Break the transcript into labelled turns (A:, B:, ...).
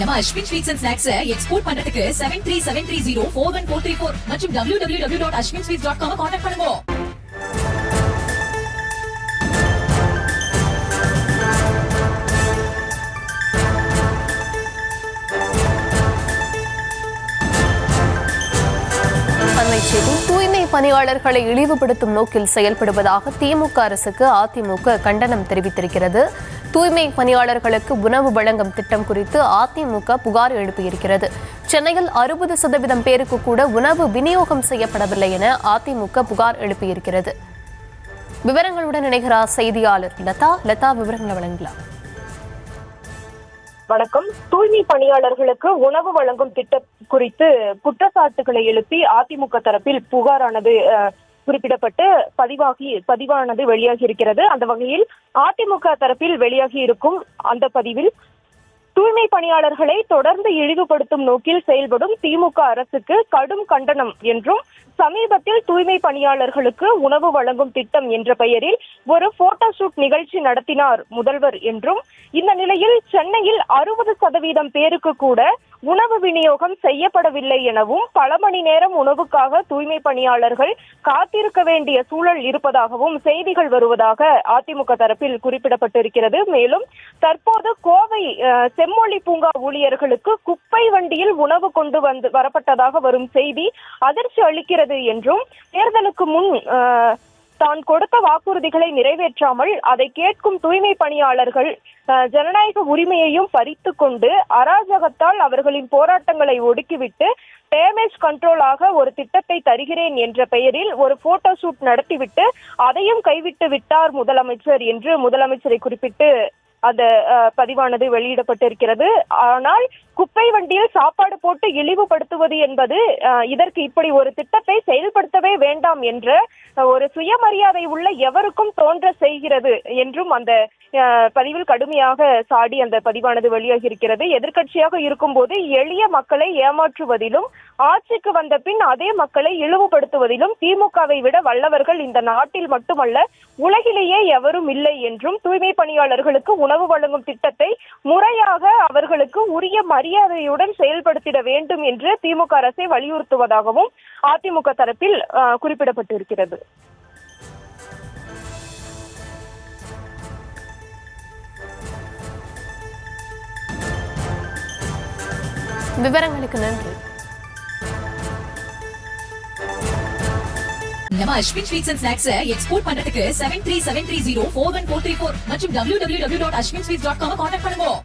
A: நம்ம Ashwin sweets and snacks export பண்றதுக்கு 7373041434 மற்றும் www.ashwinsweets.com கான்டாக்ட் பண்ணுங்க.
B: தூய்மை பணியாளர்களை இழிவுபடுத்தும் நோக்கில் செயல்படுவதாக திமுக அரசுக்கு அதிமுக கண்டனம் தெரிவித்திருக்கிறது. தூய்மை பணியாளர்களுக்கு உணவு வழங்கும் திட்டம் குறித்து அதிமுக புகார் எழுப்பியிருக்கிறது. சென்னையில் 60% பேருக்கு கூட உணவு விநியோகம் செய்யப்படவில்லை என அதிமுக புகார் எழுப்பியிருக்கிறது. விவரங்களுடன் இணைகிறார் செய்தியாளர் லதா. விவரங்களை வழங்கலாம்.
C: வணக்கம். தூய்மை பணியாளர்களுக்கு உணவு வழங்கும் திட்டம் குறித்து குற்றச்சாட்டுகளை எழுப்பி அதிமுக தரப்பில் புகாரானது குறிப்பிடப்பட்டு பதிவானது வெளியாகி இருக்கிறது. அந்த வகையில் அதிமுக தரப்பில் வெளியாகி இருக்கும் அந்த பதிவில் தூய்மை பணியாளர்களை தொடர்ந்து இழிவுபடுத்தும் நோக்கில் செயல்படும் திமுக அரசுக்கு கடும் கண்டனம் என்றும், சமீபத்தில் தூய்மை பணியாளர்களுக்கு உணவு வழங்கும் திட்டம் என்ற பெயரில் ஒரு போட்டோ ஷூட் நிகழ்ச்சி நடத்தினார் முதல்வர் என்றும், இந்த நிலையில் சென்னையில் 60% பேருக்கு கூட உணவு விநியோகம் செய்யப்படவில்லை எனவும், பல மணி நேரம் உணவுக்காக தூய்மை பணியாளர்கள் காத்திருக்க வேண்டிய சூழல் இருப்பதாகவும் செய்திகள் வருவதாக அதிமுக தரப்பில் குறிப்பிடப்பட்டிருக்கிறது. மேலும் தற்போது கோவை செம்மொழி பூங்கா ஊழியர்களுக்கு குப்பை வண்டியில் உணவு கொண்டு வரப்பட்டதாக வரும் செய்தி அதிர்ச்சி அளிக்கிறது என்றும், தேர்தலுக்கு முன் தான் கொடுத்த வாக்குறுதிகளை நிறைவேற்றாமல் அதை கேட்கும் தூய்மை பணியாளர்கள் ஜனநாயக உரிமையையும் பறித்து கொண்டு அராஜகத்தால் அவர்களின் போராட்டங்களை ஒடுக்கிவிட்டு டேமேஜ் கண்ட்ரோலாக ஒரு திட்டத்தை தருகிறேன் என்ற பெயரில் ஒரு போட்டோ ஷூட் நடத்திவிட்டு அதையும் கைவிட்டு விட்டார் முதலமைச்சர் என்று முதலமைச்சரை குறிப்பிட்டு அந்த பதிவானது வெளியிடப்பட்டிருக்கிறது. ஆனால் குப்பை வண்டியில் சாப்பாடு போட்டு இழிவுபடுத்துவது என்பது இதற்கு இப்படி ஒரு திட்டத்தை செயல்படுத்தவே வேண்டாம் என்ற ஒரு சுயமரியாதை உள்ள எவருக்கும் தோன்ற செய்கிறது என்றும் அந்த பதிவில் கடுமையாக சாடி அந்த பதிவானது வெளியாகி இருக்கிறது. எதிர்க்கட்சியாக இருக்கும் போது எளிய மக்களை ஏமாற்றுவதிலும், ஆட்சிக்கு வந்த பின் அதே மக்களை இழிவுபடுத்துவதிலும் திமுகவை விட வல்லவர்கள் இந்த நாட்டில் மட்டுமல்ல உலகிலேயே எவரும் இல்லை என்றும், தூய்மை பணியாளர்களுக்கு உணவு வழங்கும் திட்டத்தை முறையாக அவர்களுக்கு உரிய மரியாதையுடன் செயல்படுத்திட வேண்டும் என்று திமுக அரசை வலியுறுத்துவதாகவும் அதிமுக தரப்பில் குறிப்பிடப்பட்டிருக்கிறது.
B: விவரங்களுக்கு நன்றி.
A: நம்ம Ashwin sweets and snacks export பண்றதுக்கு 7373041434 மற்றும் www.ashwinsweets.com கான்டாக்ட் பண்ணுங்க.